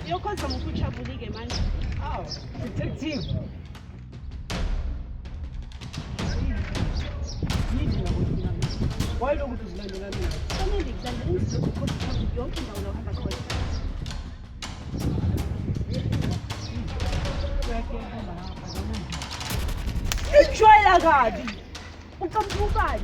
Uyokhoza ngokujabulike manje. Aw, detective. Yini la kuthina? Why lokhu uzilandela mina? Fanele ngikulandele ngizokukhoza yonke indawo la uhamba khona. Ijwayela kabi. Ucamtubani?